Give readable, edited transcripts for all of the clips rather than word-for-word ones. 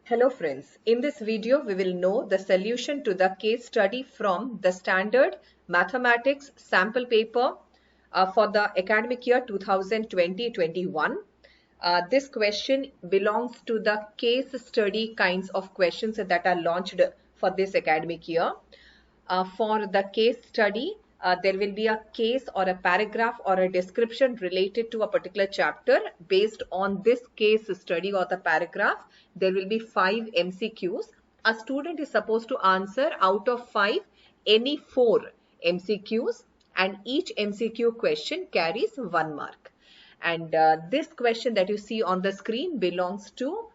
Hello friends, in this video we will know the solution to the case study from the standard mathematics sample paper for the academic year 2020-21. This question belongs to the case study kinds of questions that are launched for this academic year. For the case study, there will be a case or a paragraph or a description related to a particular chapter. Based on this case study or the paragraph, there will be 5 MCQs. A student is supposed to answer out of 5 any 4 MCQs, and each MCQ question carries 1 mark. And this question that you see on the screen belongs to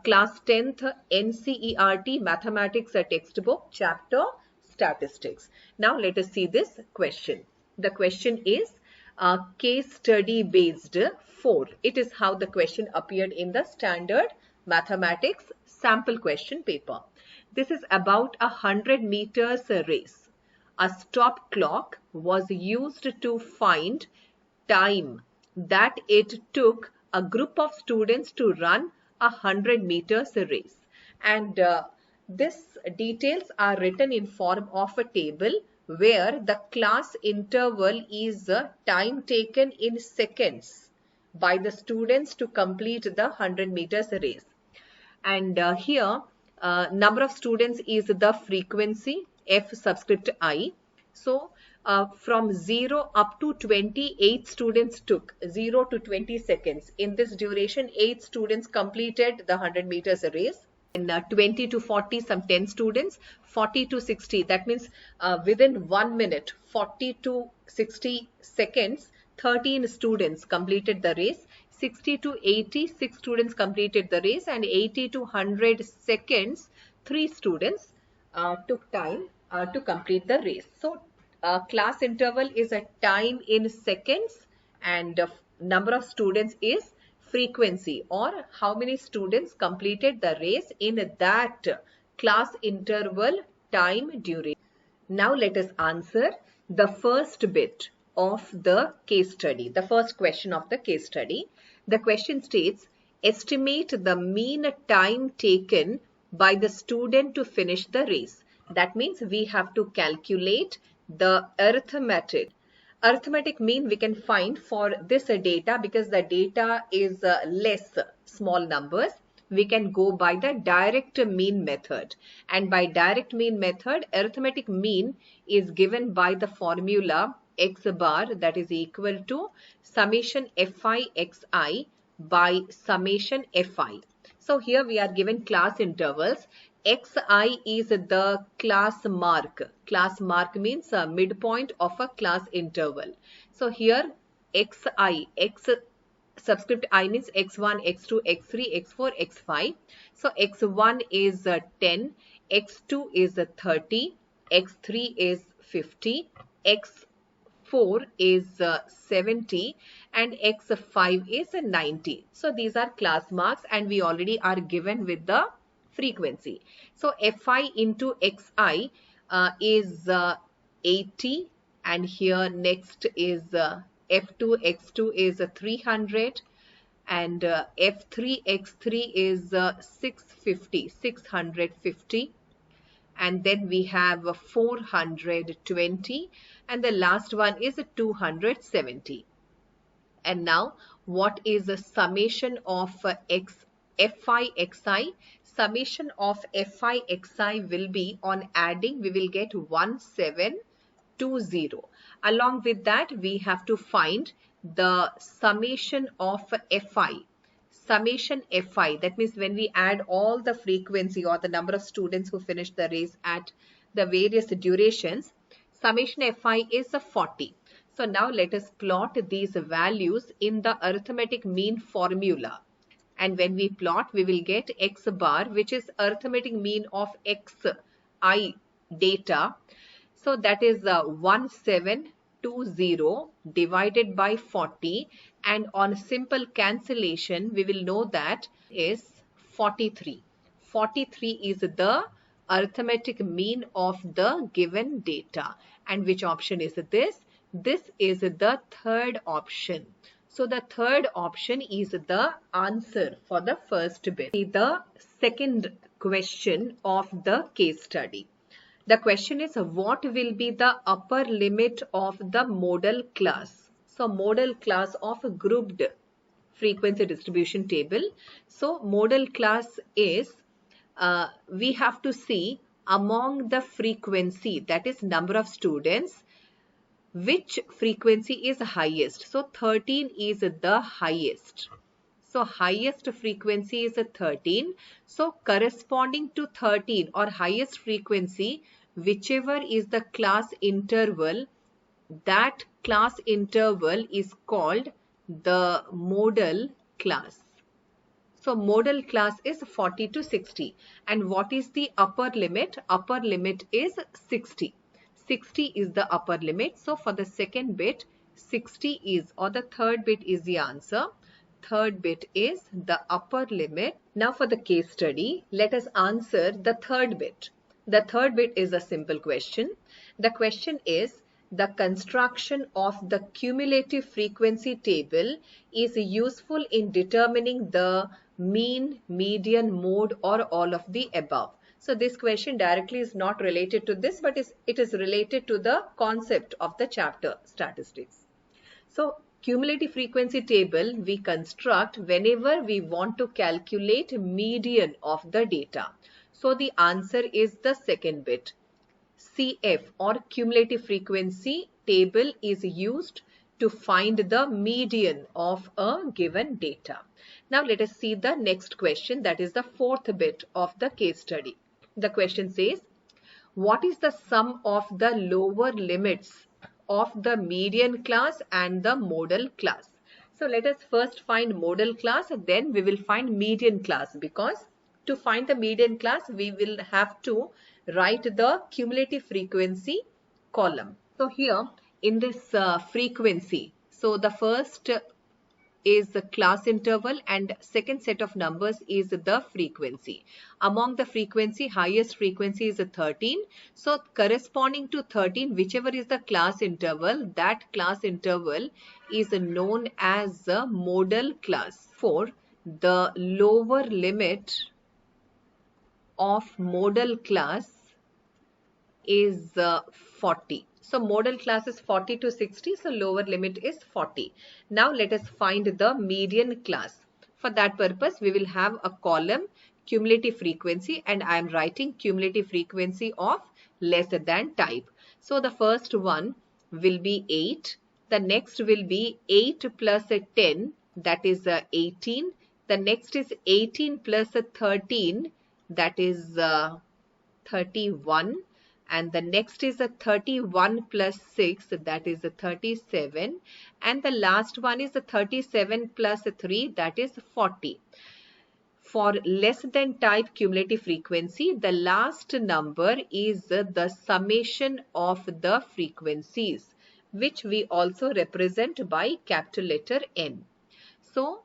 class 10th NCERT mathematics textbook chapter statistics. Now let us see this question. The question is case study based 4. It is how the question appeared in the standard mathematics sample question paper. This is about a 100 meters race. A stop clock was used to find time that it took a group of students to run a 100 meters race, and this details are written in form of a table where the class interval is time taken in seconds by the students to complete the 100 meters race. And here number of students is the frequency F subscript I. So from 0 up to 20, 8 students took 0 to 20 seconds. In this duration, 8 students completed the 100 meters race. And 20 to 40, some 10 students, 40 to 60, that means within 1 minute, 40 to 60 seconds, 13 students completed the race. 60 to 80, 6 students completed the race, and 80 to 100 seconds, 3 students took time to complete the race. So class interval is a time in seconds, and number of students is frequency, or how many students completed the race in that class interval time duration. Now let us answer the first bit of the case study, the first question of the case study. The question states, estimate the mean time taken by the student to finish the race. That means we have to calculate the arithmetic mean we can find for this data, because the data is less small numbers. We can go by the direct mean method, and by direct mean method, arithmetic mean is given by the formula x bar, that is equal to summation fi xi by summation fi. So here we are given class intervals. Xi is the class mark. Class mark means a midpoint of a class interval. So here xi, x subscript I means x1, x2, x3, x4, x5. So x1 is 10, x2 is 30, x3 is 50, x4 is 70, and x5 is 90. So these are class marks, and we already are given with the frequency. So fi into xi is 80, and here next is f2 x2 is 300, and f3 x3 is 650, and then we have 420, and the last one is 270. And now what is the summation of fi xi? Summation of fi xi will be, on adding, we will get 1720. Along with that, we have to find the summation of fi. Summation fi, that means when we add all the frequency or the number of students who finished the race at the various durations, summation fi is 40. So now let us plot these values in the arithmetic mean formula. And when we plot, we will get x bar, which is arithmetic mean of xi data. So that is 1720 divided by 40, and on simple cancellation we will know that is 43. 43 is the arithmetic mean of the given data. And which option is this? This is the third option. So the third option is the answer for the first bit. The second question of the case study. The question is, what will be the upper limit of the modal class? So modal class of a grouped frequency distribution table. So modal class is, we have to see among the frequency, that is number of students, which frequency is highest. So 13 is the highest. So highest frequency is 13. So corresponding to 13 or highest frequency, whichever is the class interval, that class interval is called the modal class. So modal class is 40 to 60. And what is the upper limit? Upper limit is 60. 60 is the upper limit. So for the second bit, 60 is, or the third bit is the answer. Third bit is the upper limit. Now for the case study, let us answer the third bit. The third bit is a simple question. The question is, the construction of the cumulative frequency table is useful in determining the mean, median, mode, or all of the above. So this question directly is not related to this, but it is related to the concept of the chapter statistics. So cumulative frequency table we construct whenever we want to calculate median of the data. So the answer is the second bit. CF or cumulative frequency table is used to find the median of a given data. Now let us see the next question, that is the fourth bit of the case study. The question says, what is the sum of the lower limits of the median class and the modal class? So let us first find modal class, then we will find median class, because to find the median class we will have to write the cumulative frequency column. So here in this frequency, so the first is the class interval and second set of numbers is the frequency. Among the frequency, highest frequency is 13. So corresponding to 13, whichever is the class interval, that class interval is known as the modal class. For the lower limit of modal class is 40. So modal class is 40 to 60. So lower limit is 40. Now let us find the median class. For that purpose, we will have a column cumulative frequency, and I am writing cumulative frequency of less than type. So the first one will be 8. The next will be 8 plus 10, that is 18. The next is 18 plus 13, that is 31. And the next is a 31 plus 6, that is a 37. And the last one is a 37 plus 3, that is 40. For less than type cumulative frequency, the last number is the summation of the frequencies, which we also represent by capital letter N. So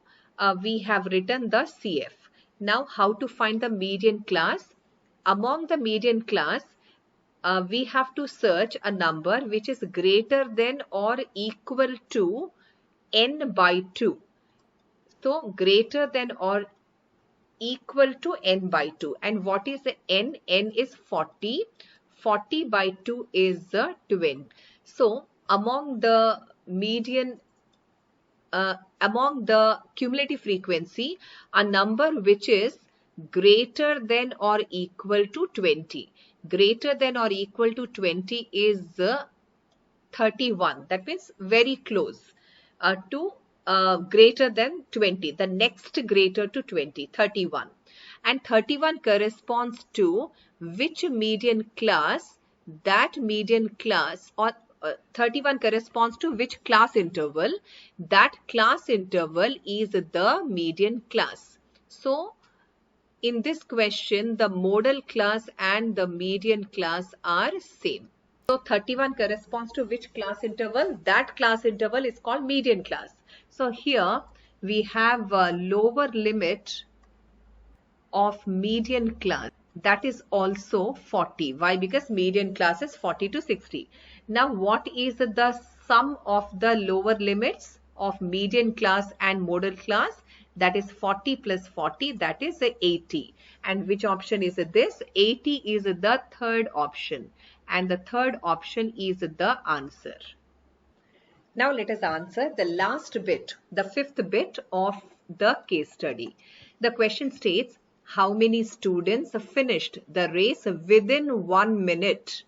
we have written the CF. Now how to find the median class? Among the median class, we have to search a number which is greater than or equal to n by 2. So greater than or equal to n by 2. And what is the n? N is 40. 40 by 2 is 20. So among the median, among the cumulative frequency, a number which is greater than or equal to 20. Greater than or equal to 20 is 31. That means very close to greater than 20. The next greater to 20, 31. And 31 corresponds to which median class? That median class, or 31 corresponds to which class interval? That class interval is the median class. So in this question, the modal class and the median class are same. So 31 corresponds to which class interval? That class interval is called median class. So here we have a lower limit of median class, that is also 40. Why? Because median class is 40 to 60. Now what is the sum of the lower limits of median class and model class. That is 40 plus 40, that is 80. And which option is this? 80 is the third option. And the third option is the answer. Now let us answer the last bit, the fifth bit of the case study. The question states, how many students finished the race within 1 minute?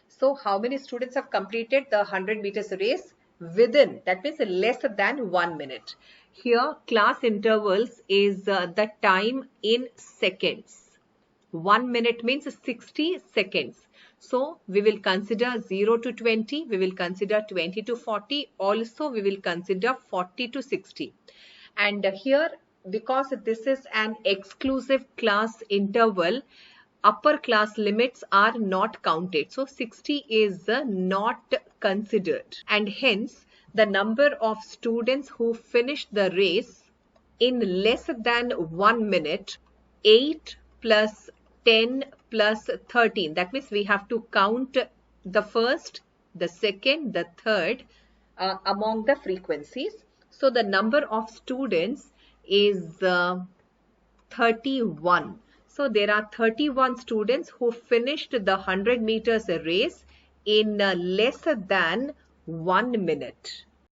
So how many students have completed the 100 meters race within, that means less than 1 minute. Here class intervals is the time in seconds. 1 minute means 60 seconds. So we will consider 0 to 20, we will consider 20 to 40, also we will consider 40 to 60. And here, because this is an exclusive class interval, upper class limits are not counted. So 60 is not considered. And hence, the number of students who finished the race in less than 1 minute, 8 plus 10 plus 13. That means we have to count the first, the second, the third among the frequencies. So the number of students is 31. So there are 31 students who finished the 100 meters race in less than 1 minute.